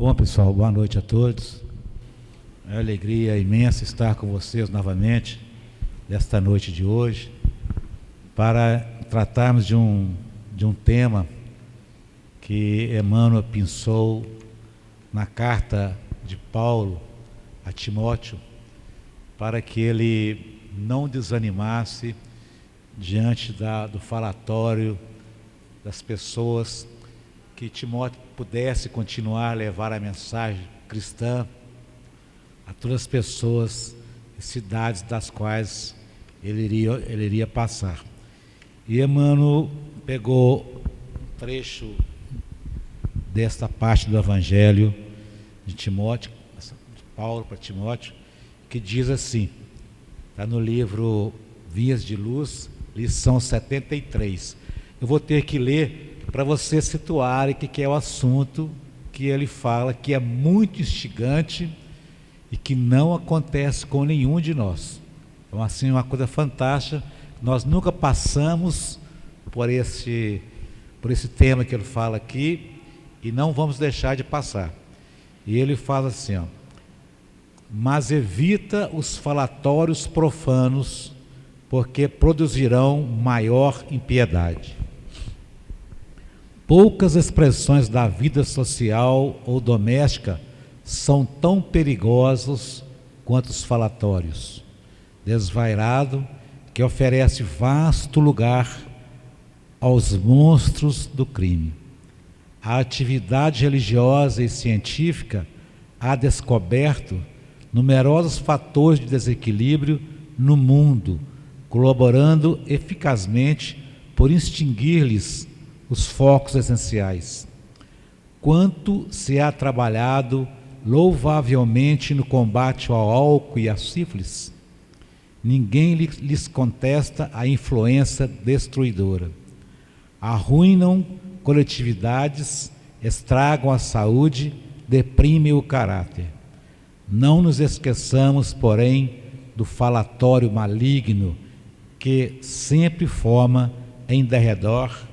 Bom, pessoal, boa noite a todos. É uma alegria imensa estar com vocês novamente nesta noite de hoje para tratarmos de um tema que Emmanuel pensou na carta de Paulo a Timóteo, para que ele não desanimasse diante do falatório das pessoas, que Timóteo pudesse continuar a levar a mensagem cristã a todas as pessoas e cidades das quais ele iria passar. E Emmanuel pegou um trecho desta parte do Evangelho de Timóteo, de Paulo para Timóteo, que diz assim, está no livro Vias de Luz, lição 73. Eu vou ter que ler para vocês situarem o que é o assunto que ele fala, que é muito instigante e que não acontece com nenhum de nós. Então, assim, uma coisa fantástica, nós nunca passamos por esse tema que ele fala aqui e não vamos deixar de passar. E ele fala assim, ó: mas evita os falatórios profanos, porque produzirão maior impiedade. Poucas expressões da vida social ou doméstica são tão perigosos quanto os falatórios. Desvairado, que oferece vasto lugar aos monstros do crime. A atividade religiosa e científica ha descoberto numerosos fatores de desequilíbrio no mundo, colaborando eficazmente por extinguir-lhes os focos essenciais. Quanto se há trabalhado louvavelmente no combate ao álcool e à sífilis, ninguém lhes contesta a influência destruidora. Arruinam coletividades, estragam a saúde, deprimem o caráter. Não nos esqueçamos, porém, do falatório maligno que sempre forma em derredor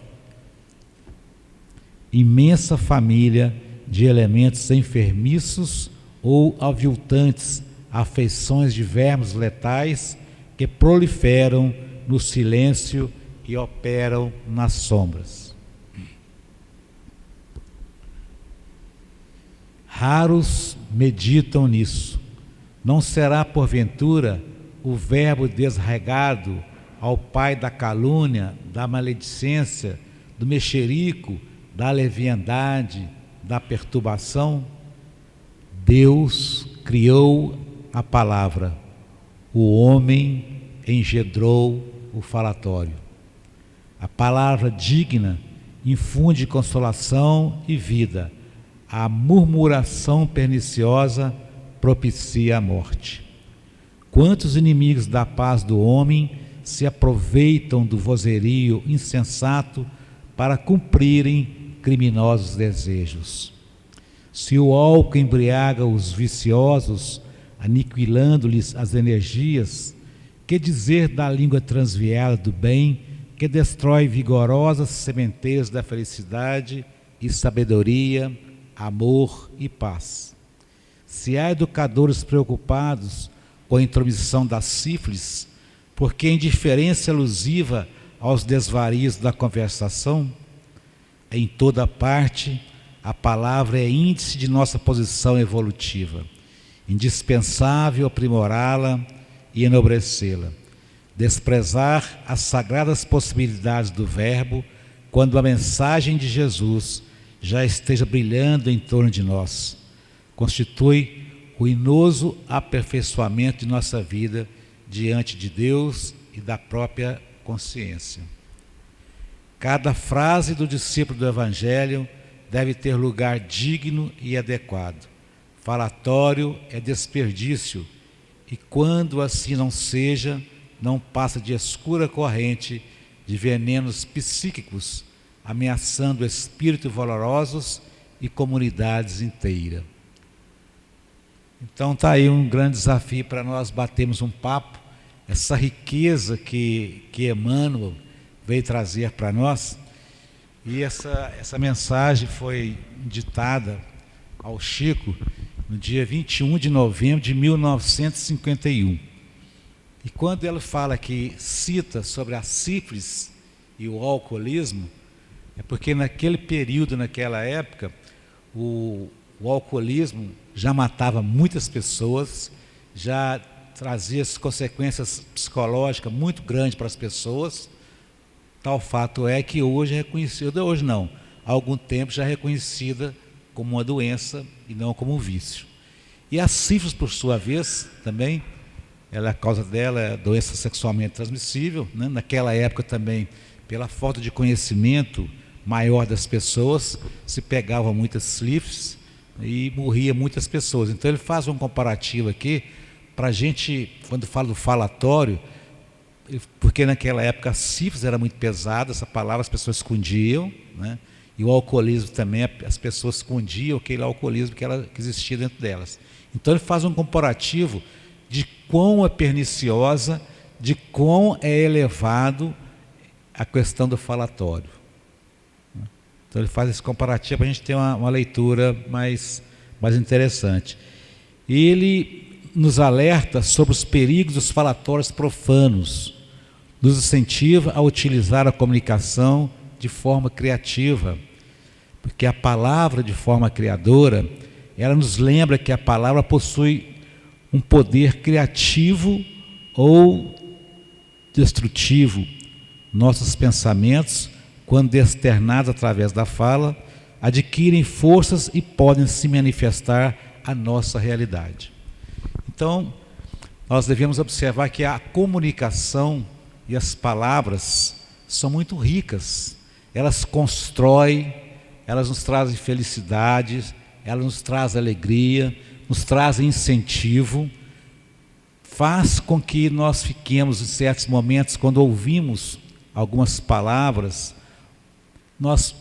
imensa família de elementos enfermiços ou aviltantes, afeições de vermes letais que proliferam no silêncio e operam nas sombras. Raros meditam nisso. Não será, porventura, o verbo desregado ao pai da calúnia, da maledicência, do mexerico, da leviandade, da perturbação? Deus criou a palavra, o homem engendrou o falatório. A palavra digna infunde consolação e vida, a murmuração perniciosa propicia a morte. Quantos inimigos da paz do homem se aproveitam do vozerio insensato para cumprirem criminosos desejos. Se o álcool embriaga os viciosos, aniquilando-lhes as energias, que dizer da língua transviada do bem, que destrói vigorosas sementeiras da felicidade e sabedoria, amor e paz? Se há educadores preocupados com a intromissão da sífilis, porque a indiferença alusiva aos desvarios da conversação, em toda parte, a palavra é índice de nossa posição evolutiva, indispensável aprimorá-la e enobrecê-la. Desprezar as sagradas possibilidades do verbo quando a mensagem de Jesus já esteja brilhando em torno de nós, constitui ruinoso aperfeiçoamento de nossa vida diante de Deus e da própria consciência. Cada frase do discípulo do Evangelho deve ter lugar digno e adequado. Falatório é desperdício, e quando assim não seja, não passa de escura corrente de venenos psíquicos, ameaçando espíritos valorosos e comunidades inteiras. Então está aí um grande desafio para nós batermos um papo, essa riqueza que Emmanuel veio trazer para nós. E essa mensagem foi ditada ao Chico no dia 21 de novembro de 1951. E quando ele fala que cita sobre a sífilis e o alcoolismo, é porque naquele período, naquela época, o alcoolismo já matava muitas pessoas, já trazia consequências psicológicas muito grandes para as pessoas. Tal fato é que hoje é reconhecida, hoje não, há algum tempo já é reconhecida como uma doença e não como um vício. E a sífilis, por sua vez, também, a causa dela é doença sexualmente transmissível, né? Naquela época também, pela falta de conhecimento maior das pessoas, se pegavam muitas sífilis e morria muitas pessoas. Então ele faz um comparativo aqui, para a gente, quando fala do falatório, porque naquela época a sífilis era muito pesada, essa palavra as pessoas escondiam, né? E o alcoolismo também, as pessoas escondiam aquele alcoolismo que existia dentro delas. Então ele faz um comparativo de quão é perniciosa, de quão é elevado a questão do falatório. Então ele faz esse comparativo para a gente ter uma leitura mais interessante. E ele nos alerta sobre os perigos dos falatórios profanos, nos incentiva a utilizar a comunicação de forma criativa, porque a palavra de forma criadora, ela nos lembra que a palavra possui um poder criativo ou destrutivo. Nossos pensamentos, quando externados através da fala, adquirem forças e podem se manifestar a nossa realidade. Então, nós devemos observar que a comunicação e as palavras são muito ricas. Elas constroem, elas nos trazem felicidade, elas nos trazem alegria, nos trazem incentivo, faz com que nós fiquemos em certos momentos, quando ouvimos algumas palavras, nós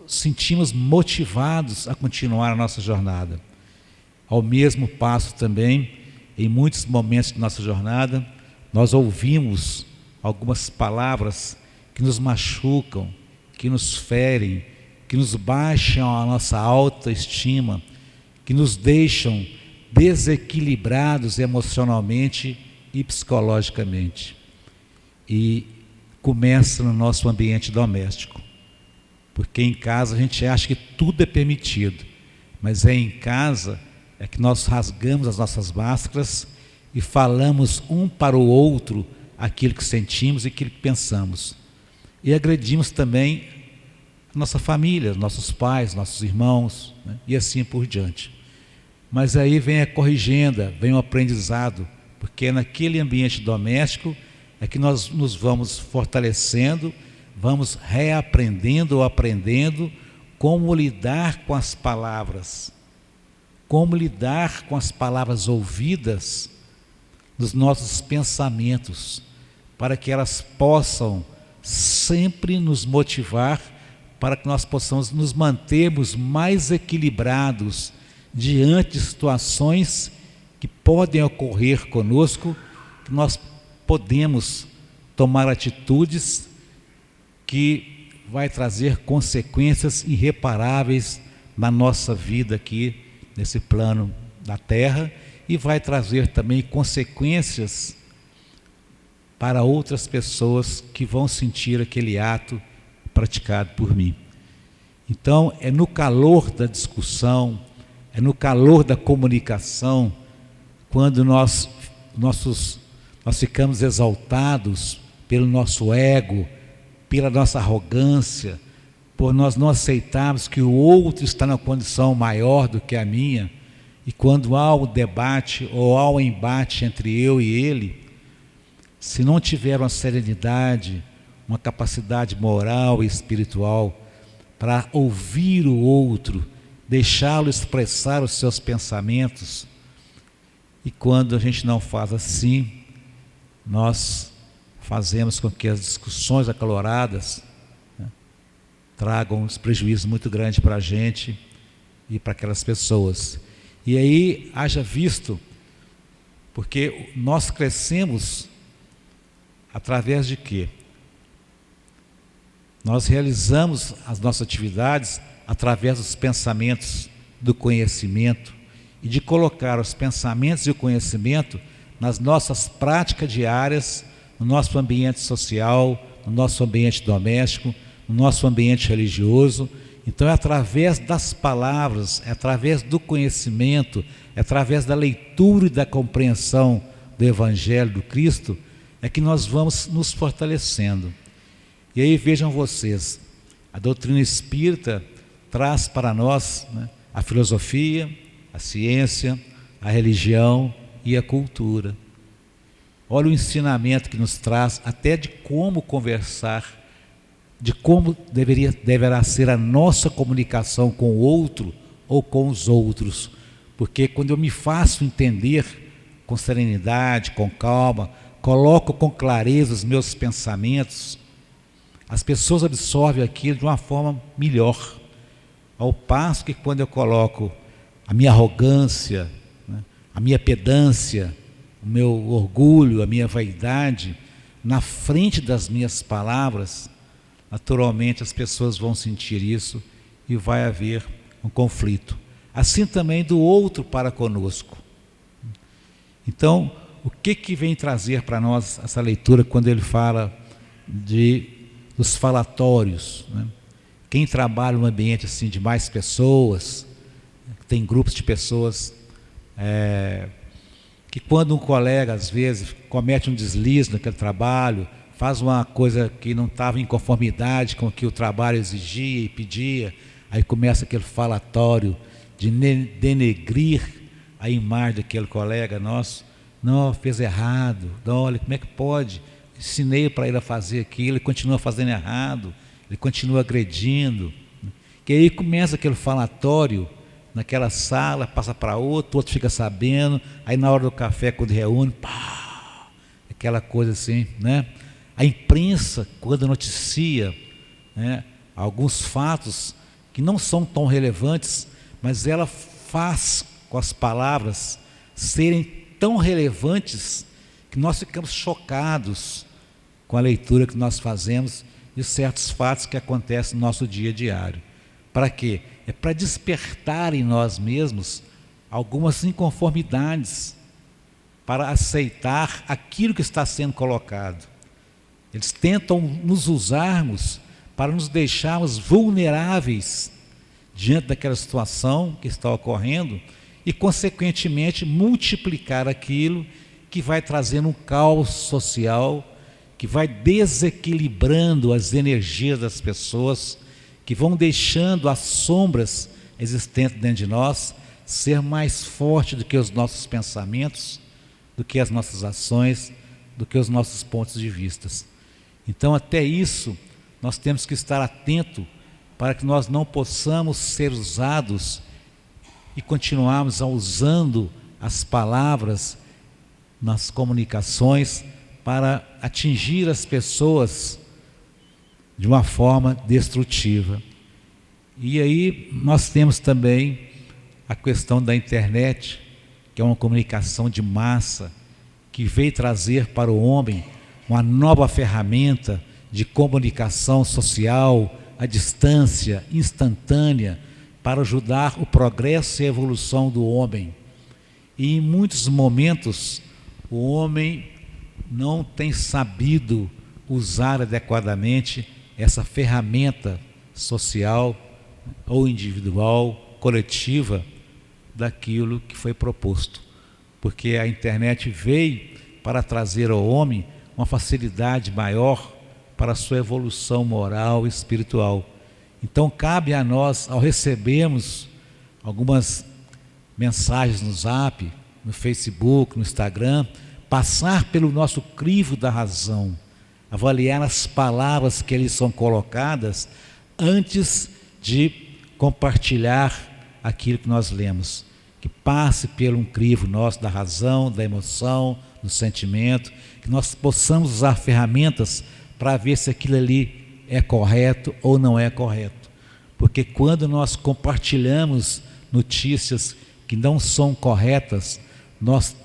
sentimos motivados a continuar a nossa jornada. Ao mesmo passo também, em muitos momentos de nossa jornada, nós ouvimos algumas palavras que nos machucam, que nos ferem, que nos baixam a nossa autoestima, que nos deixam desequilibrados emocionalmente e psicologicamente. E começa no nosso ambiente doméstico, porque em casa a gente acha que tudo é permitido, mas é em casa é que nós rasgamos as nossas máscaras e falamos um para o outro aquilo que sentimos e aquilo que pensamos. E agredimos também a nossa família, nossos pais, nossos irmãos, né? E assim por diante. Mas aí vem a corrigenda, vem o aprendizado, porque é naquele ambiente doméstico é que nós nos vamos fortalecendo, vamos reaprendendo ou aprendendo como lidar com as palavras, como lidar com as palavras ouvidas nos nossos pensamentos, para que elas possam sempre nos motivar, para que nós possamos nos mantermos mais equilibrados diante de situações que podem ocorrer conosco, que nós podemos tomar atitudes que vai trazer consequências irreparáveis na nossa vida aqui, nesse plano da Terra, e vai trazer também consequências para outras pessoas que vão sentir aquele ato praticado por mim. Então, é no calor da discussão, é no calor da comunicação, quando nós ficamos exaltados pelo nosso ego, pela nossa arrogância, por nós não aceitarmos que o outro está na condição maior do que a minha, e quando há o debate ou há o embate entre eu e ele, se não tiver uma serenidade, uma capacidade moral e espiritual para ouvir o outro, deixá-lo expressar os seus pensamentos, e quando a gente não faz assim, nós fazemos com que as discussões acaloradas, né, tragam uns prejuízos muito grandes para a gente e para aquelas pessoas. E aí, haja visto, porque nós crescemos através de quê? Nós realizamos as nossas atividades através dos pensamentos do conhecimento e de colocar os pensamentos e o conhecimento nas nossas práticas diárias, no nosso ambiente social, no nosso ambiente doméstico, no nosso ambiente religioso. Então é através das palavras, é através do conhecimento, é através da leitura e da compreensão do Evangelho do Cristo, é que nós vamos nos fortalecendo. E aí vejam vocês, a doutrina espírita traz para nós, né, a filosofia, a ciência, a religião e a cultura. Olha o ensinamento que nos traz até de como conversar, de como deverá ser a nossa comunicação com o outro ou com os outros. Porque quando eu me faço entender com serenidade, com calma, coloco com clareza os meus pensamentos, as pessoas absorvem aquilo de uma forma melhor. Ao passo que quando eu coloco a minha arrogância, né, a minha pedância, o meu orgulho, a minha vaidade, na frente das minhas palavras, naturalmente as pessoas vão sentir isso e vai haver um conflito. Assim também do outro para conosco. Então, o que vem trazer para nós essa leitura quando ele fala dos falatórios, né? Quem trabalha num ambiente assim de mais pessoas, tem grupos de pessoas que quando um colega às vezes comete um deslize naquele trabalho, faz uma coisa que não estava em conformidade com o que o trabalho exigia e pedia, aí começa aquele falatório de denegrir a imagem daquele colega nosso. Não, fez errado, não, olha, como é que pode? Ensinei para ele a fazer aquilo, ele continua fazendo errado, ele continua agredindo. Que aí começa aquele falatório naquela sala, passa para outro fica sabendo, aí na hora do café, quando reúne, pá, aquela coisa assim, né? A imprensa, quando noticia, né, alguns fatos que não são tão relevantes, mas ela faz com as palavras serem tão relevantes que nós ficamos chocados com a leitura que nós fazemos de certos fatos que acontecem no nosso dia diário. Para quê? É para despertar em nós mesmos algumas inconformidades, para aceitar aquilo que está sendo colocado. Eles tentam nos usarmos para nos deixarmos vulneráveis diante daquela situação que está ocorrendo e, consequentemente, multiplicar aquilo que vai trazendo um caos social, que vai desequilibrando as energias das pessoas, que vão deixando as sombras existentes dentro de nós ser mais forte do que os nossos pensamentos, do que as nossas ações, do que os nossos pontos de vista. Então, até isso, nós temos que estar atentos para que nós não possamos ser usados e continuarmos usando as palavras nas comunicações para atingir as pessoas de uma forma destrutiva. E aí nós temos também a questão da internet, que é uma comunicação de massa, que veio trazer para o homem uma nova ferramenta de comunicação social à distância, instantânea, para ajudar o progresso e a evolução do homem. E em muitos momentos o homem não tem sabido usar adequadamente essa ferramenta social ou individual, coletiva, daquilo que foi proposto. Porque a internet veio para trazer ao homem uma facilidade maior para a sua evolução moral e espiritual. Então cabe a nós, ao recebermos algumas mensagens no Zap, no Facebook, no Instagram, passar pelo nosso crivo da razão, avaliar as palavras que ali são colocadas antes de compartilhar aquilo que nós lemos. Que passe pelo um crivo nosso da razão, da emoção, do sentimento, que nós possamos usar ferramentas para ver se aquilo ali é correto ou não é correto. Porque quando nós compartilhamos notícias que não são corretas, nós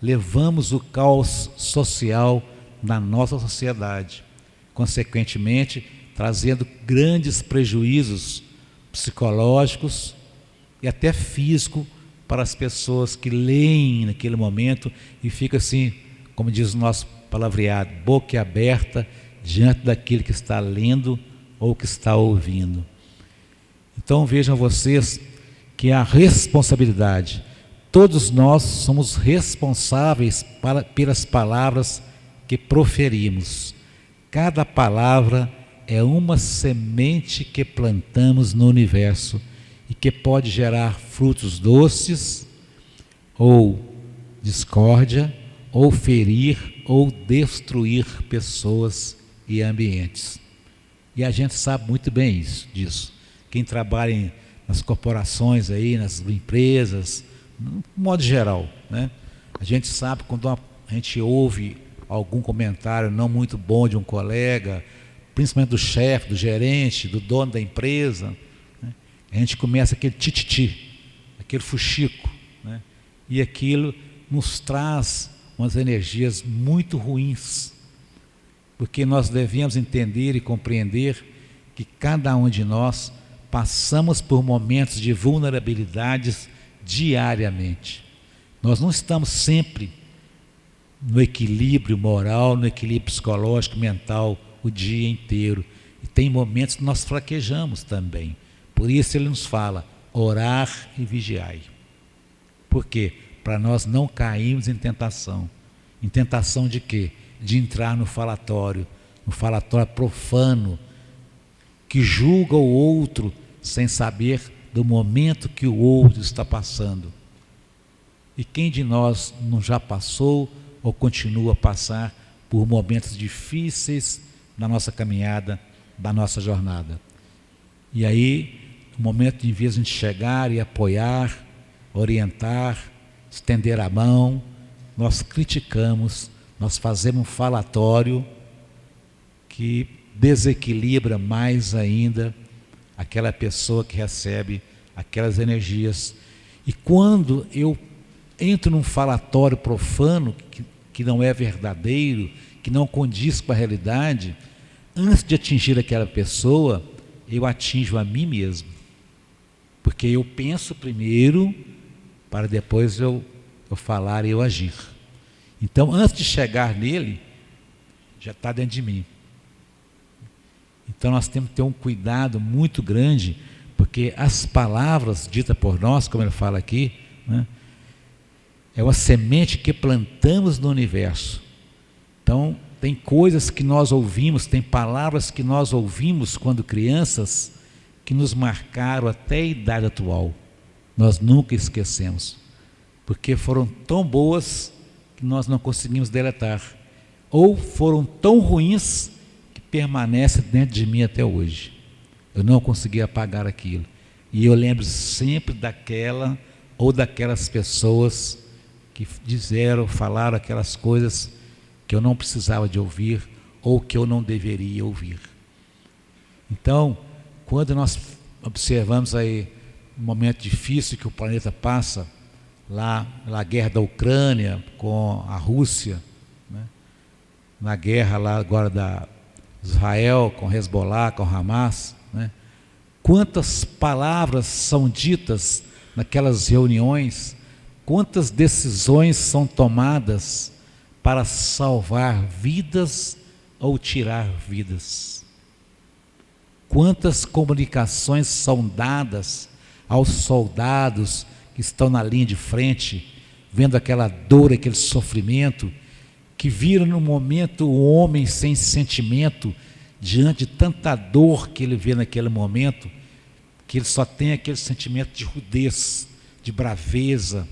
levamos o caos social na nossa sociedade, consequentemente trazendo grandes prejuízos psicológicos, e até físico para as pessoas que leem naquele momento e fica assim, como diz o nosso palavreado, boca aberta diante daquilo que está lendo ou que está ouvindo. Então vejam vocês que a responsabilidade, todos nós somos responsáveis pelas palavras que proferimos. Cada palavra é uma semente que plantamos no universo e que pode gerar frutos doces, ou discórdia, ou ferir, ou destruir pessoas e ambientes. E a gente sabe muito bem disso. Quem trabalha nas corporações aí, nas empresas, no modo geral, né? A gente sabe quando a gente ouve algum comentário não muito bom de um colega, principalmente do chefe, do gerente, do dono da empresa, né? A gente começa aquele tititi, aquele fuxico, né? E aquilo nos traz umas energias muito ruins, porque nós devemos entender e compreender que cada um de nós passamos por momentos de vulnerabilidades diariamente. Nós não estamos sempre no equilíbrio moral, no equilíbrio psicológico, mental, o dia inteiro. E tem momentos que nós fraquejamos também. Por isso ele nos fala, orar e vigiai. Por quê? Para nós não cairmos em tentação. Em tentação de quê? De entrar no falatório profano, que julga o outro sem saber do momento que o outro está passando. E quem de nós não já passou ou continua a passar por momentos difíceis na nossa caminhada, da nossa jornada? E aí, o momento de vez de a gente chegar e apoiar, orientar, estender a mão, nós criticamos, nós fazemos um falatório que desequilibra mais ainda aquela pessoa que recebe aquelas energias. E quando eu entro num falatório profano que não é verdadeiro, que não condiz com a realidade, antes de atingir aquela pessoa, eu atinjo a mim mesmo, porque eu penso primeiro para depois eu falar e eu agir. Então, antes de chegar nele, já está dentro de mim. Então nós temos que ter um cuidado muito grande, porque as palavras ditas por nós, como ele fala aqui, né, é uma semente que plantamos no universo. Então tem coisas que nós ouvimos, tem palavras que nós ouvimos quando crianças, que nos marcaram até a idade atual. Nós nunca esquecemos, porque foram tão boas que nós não conseguimos deletar, ou foram tão ruins permanece dentro de mim até hoje. Eu não consegui apagar aquilo. E eu lembro sempre daquela ou daquelas pessoas que falaram aquelas coisas que eu não precisava de ouvir ou que eu não deveria ouvir. Então, quando nós observamos aí um momento difícil que o planeta passa, lá na guerra da Ucrânia com a Rússia, né? Na guerra lá agora da Israel com Hezbollah, com Hamas, né? Quantas palavras são ditas naquelas reuniões, quantas decisões são tomadas para salvar vidas ou tirar vidas. Quantas comunicações são dadas aos soldados que estão na linha de frente, vendo aquela dor, aquele sofrimento, que viram no momento o homem sem sentimento, diante de tanta dor que ele vê naquele momento, que ele só tem aquele sentimento de rudez, de braveza.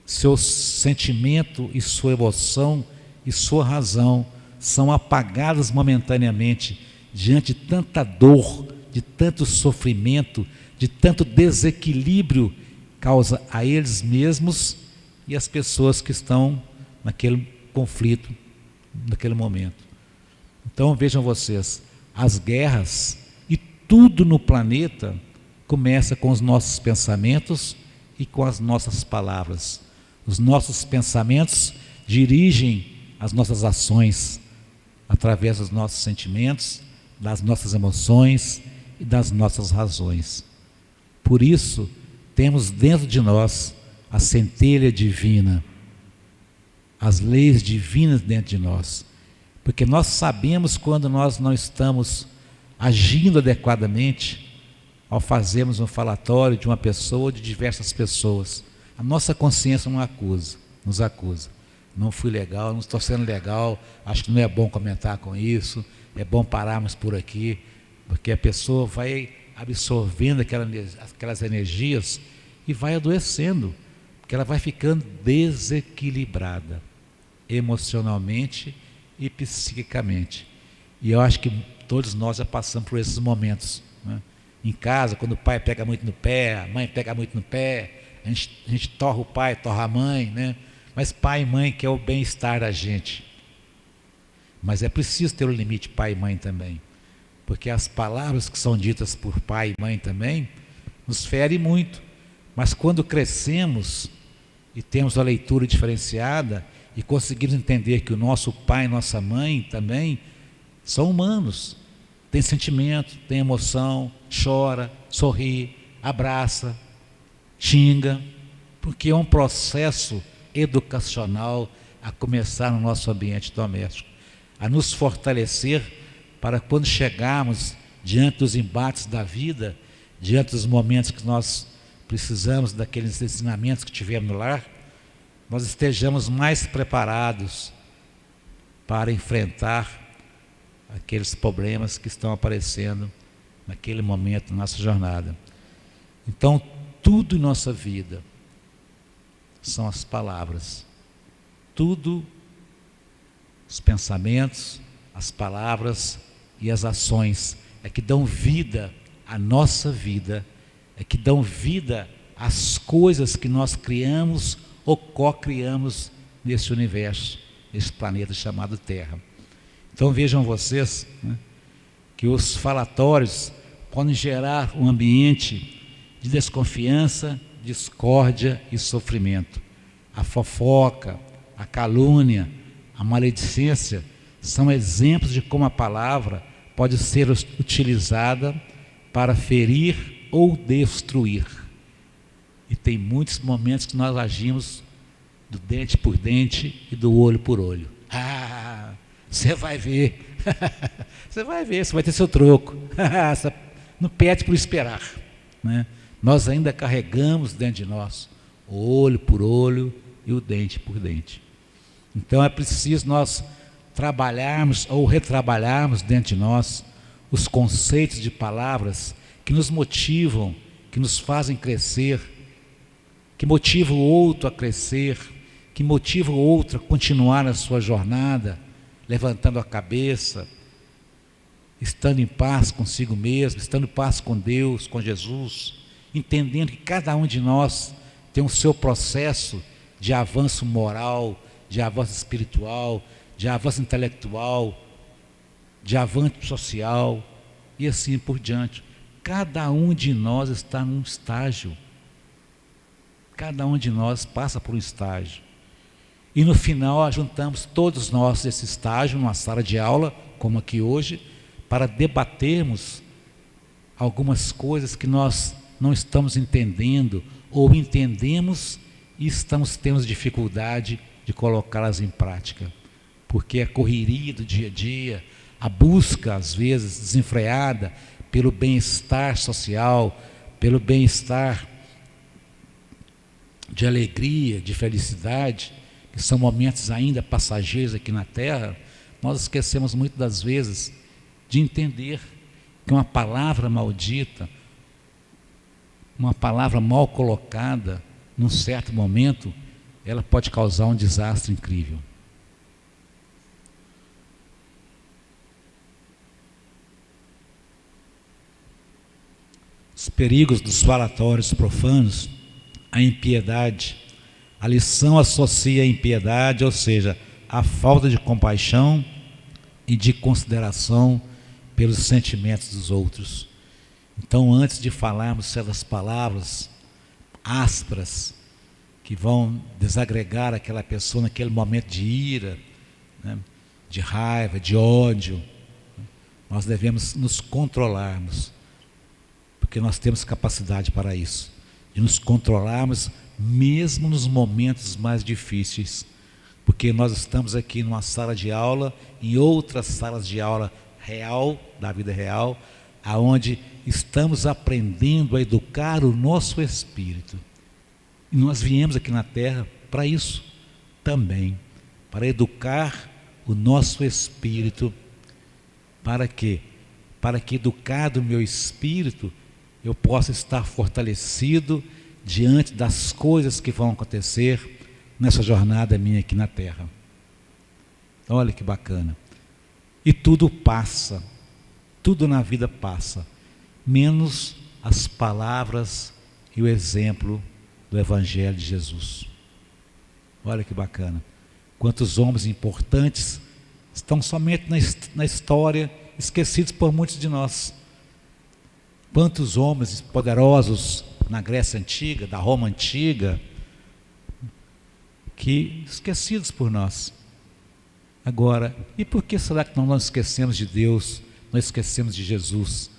Seu sentimento e sua emoção e sua razão são apagadas momentaneamente diante de tanta dor, de tanto sofrimento, de tanto desequilíbrio causa a eles mesmos e as pessoas que estão naquele conflito, naquele momento. Então vejam vocês, as guerras e tudo no planeta começa com os nossos pensamentos e com as nossas palavras. Os nossos pensamentos dirigem as nossas ações através dos nossos sentimentos, das nossas emoções e das nossas razões. Por isso, temos dentro de nós a centelha divina, as leis divinas dentro de nós. Porque nós sabemos quando nós não estamos agindo adequadamente ao fazermos um falatório de uma pessoa ou de diversas pessoas. A nossa consciência nos acusa. Não fui legal, não estou sendo legal, acho que não é bom comentar com isso, é bom pararmos por aqui, porque a pessoa vai absorvendo aquelas energias e vai adoecendo, porque ela vai ficando desequilibrada emocionalmente e psiquicamente. E eu acho que todos nós já passamos por esses momentos, né? Em casa, quando o pai pega muito no pé, a mãe pega muito no pé, a gente torra o pai, torra a mãe, né? Mas pai e mãe quer o bem-estar da gente. Mas é preciso ter o limite pai e mãe também, porque as palavras que são ditas por pai e mãe também nos ferem muito. Mas quando crescemos e temos a leitura diferenciada e conseguimos entender que o nosso pai e nossa mãe também são humanos, tem sentimento, tem emoção, chora, sorri, abraça, xinga, porque é um processo educacional a começar no nosso ambiente doméstico, a nos fortalecer para quando chegarmos diante dos embates da vida, diante dos momentos que nós precisamos daqueles ensinamentos que tivemos no lar, nós estejamos mais preparados para enfrentar aqueles problemas que estão aparecendo naquele momento da nossa jornada. Então, tudo em nossa vida são as palavras, tudo, os pensamentos, as palavras e as ações é que dão vida à nossa vida, é que dão vida às coisas que nós criamos ou co-criamos nesse universo, nesse planeta chamado Terra. Então vejam vocês, né, que os falatórios podem gerar um ambiente de desconfiança, discórdia e sofrimento. A fofoca, a calúnia, a maledicência são exemplos de como a palavra pode ser utilizada para ferir ou destruir. E tem muitos momentos que nós agimos do dente por dente e do olho por olho. Ah, você vai ver, você vai ver, você vai ter seu troco. Não pede por esperar, né? Nós ainda carregamos dentro de nós o olho por olho e o dente por dente. Então é preciso nós trabalharmos ou retrabalharmos dentro de nós os conceitos de palavras que nos motivam, que nos fazem crescer, que motivam o outro a crescer, que motivam o outro a continuar na sua jornada, levantando a cabeça, estando em paz consigo mesmo, estando em paz com Deus, com Jesus, entendendo que cada um de nós tem o seu processo de avanço moral, de avanço espiritual, de avanço intelectual, de avanço social e assim por diante. Cada um de nós está num estágio, cada um de nós passa por um estágio. E no final juntamos todos nós esse estágio numa sala de aula, como aqui hoje, para debatermos algumas coisas que nós não estamos entendendo, ou entendemos e estamos tendo dificuldade de colocá-las em prática. Porque a correria do dia a dia, a busca às vezes desenfreada pelo bem-estar social, pelo bem-estar de alegria, de felicidade, que são momentos ainda passageiros aqui na Terra, nós esquecemos muitas das vezes de entender que uma palavra maldita, uma palavra mal colocada, num certo momento, ela pode causar um desastre incrível. Os perigos dos falatórios profanos, a impiedade. A lição associa a impiedade, ou seja, a falta de compaixão e de consideração pelos sentimentos dos outros. Então, antes de falarmos certas palavras ásperas, que vão desagregar aquela pessoa naquele momento de ira, né, de raiva, de ódio, nós devemos nos controlarmos. porque nós temos capacidade para isso, de nos controlarmos mesmo nos momentos mais difíceis, porque nós estamos aqui numa sala de aula, em outras salas de aula real, da vida real, aonde estamos aprendendo a educar o nosso espírito. E nós viemos aqui na Terra para isso também, para educar o nosso espírito. Para quê? Para que, educado o meu espírito, eu possa estar fortalecido diante das coisas que vão acontecer nessa jornada minha aqui na Terra. Então, olha que bacana. E tudo passa, tudo na vida passa, menos as palavras e o exemplo do Evangelho de Jesus. Olha que bacana. Quantos homens importantes estão somente na história, esquecidos por muitos de nós. Quantos homens poderosos na Grécia Antiga, da Roma Antiga, que esquecidos por nós. Agora, e por que será que nós não esquecemos de Deus, não esquecemos de Jesus?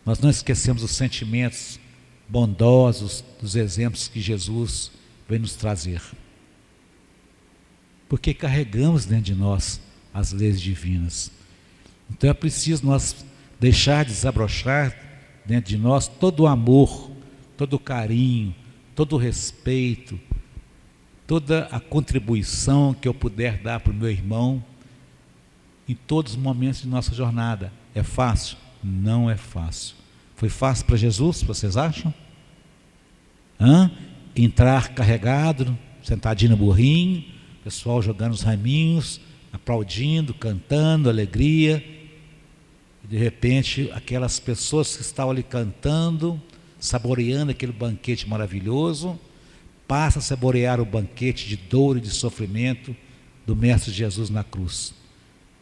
Nós não esquecemos os sentimentos bondosos, dos exemplos que Jesus vem nos trazer. Porque carregamos dentro de nós as leis divinas. Então é preciso nós deixar desabrochar dentro de nós todo o amor, todo o carinho, todo o respeito, toda a contribuição que eu puder dar para o meu irmão em todos os momentos de nossa jornada. É fácil? Não é fácil. Foi fácil para Jesus, vocês acham? Entrar carregado, sentadinho no burrinho, pessoal jogando os raminhos, aplaudindo, cantando, alegria. E de repente, aquelas pessoas que estavam ali cantando, saboreando aquele banquete maravilhoso, passa a saborear o banquete de dor e de sofrimento do Mestre Jesus na cruz.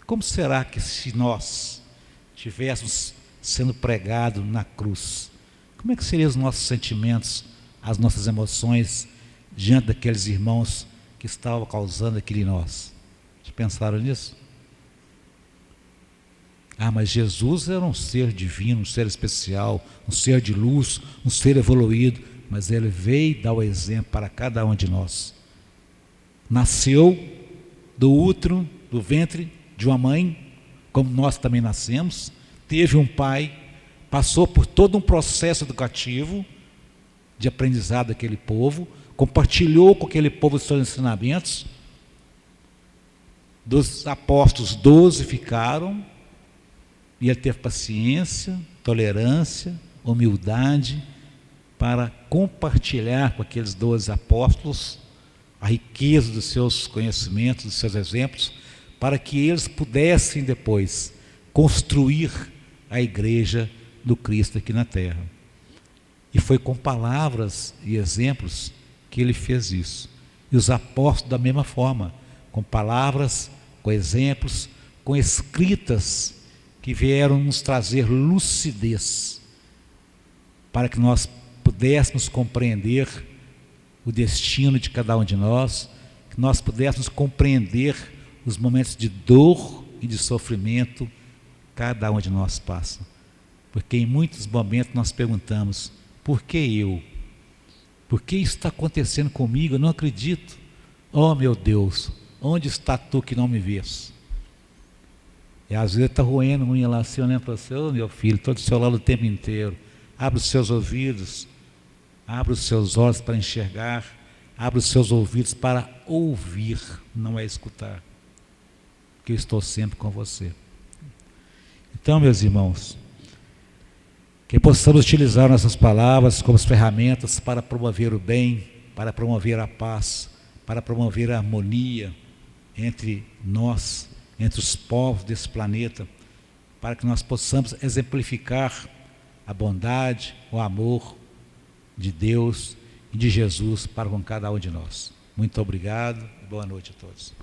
Como será que, se nós estivéssemos sendo pregados na cruz, como é que seriam os nossos sentimentos, as nossas emoções diante daqueles irmãos que estavam causando aquilo em nós? Já pensaram nisso? Mas Jesus era um ser divino, um ser especial, um ser de luz, um ser evoluído, mas ele veio dar o exemplo para cada um de nós. Nasceu do útero, do ventre de uma mãe, como nós também nascemos, teve um pai, passou por todo um processo educativo de aprendizado daquele povo, compartilhou com aquele povo os seus ensinamentos. Dos apóstolos, 12 ficaram, e ele teve paciência, tolerância, humildade, para compartilhar com aqueles 12 apóstolos a riqueza dos seus conhecimentos, dos seus exemplos, para que eles pudessem depois construir a igreja do Cristo aqui na terra. E foi com palavras e exemplos que ele fez isso. E os apóstolos da mesma forma, com palavras, com exemplos, com escritas que vieram nos trazer lucidez, para que nós pudéssemos compreender o destino de cada um de nós, que nós pudéssemos compreender os momentos de dor e de sofrimento que cada um de nós passa. Porque em muitos momentos nós perguntamos: por que eu? Por que isso está acontecendo comigo? Eu não acredito. Oh meu Deus, onde está tu que não me vês? E às vezes está roendo unha lá assim, olhando para você: oh meu filho, estou do seu lado o tempo inteiro. Abre os seus ouvidos, abre os seus olhos para enxergar, abre os seus ouvidos para ouvir, não é escutar, porque eu estou sempre com você. Então, meus irmãos, que possamos utilizar nossas palavras como ferramentas para promover o bem, para promover a paz, para promover a harmonia entre nós, entre os povos desse planeta, para que nós possamos exemplificar a bondade, o amor de Deus e de Jesus para com cada um de nós. Muito obrigado e boa noite a todos.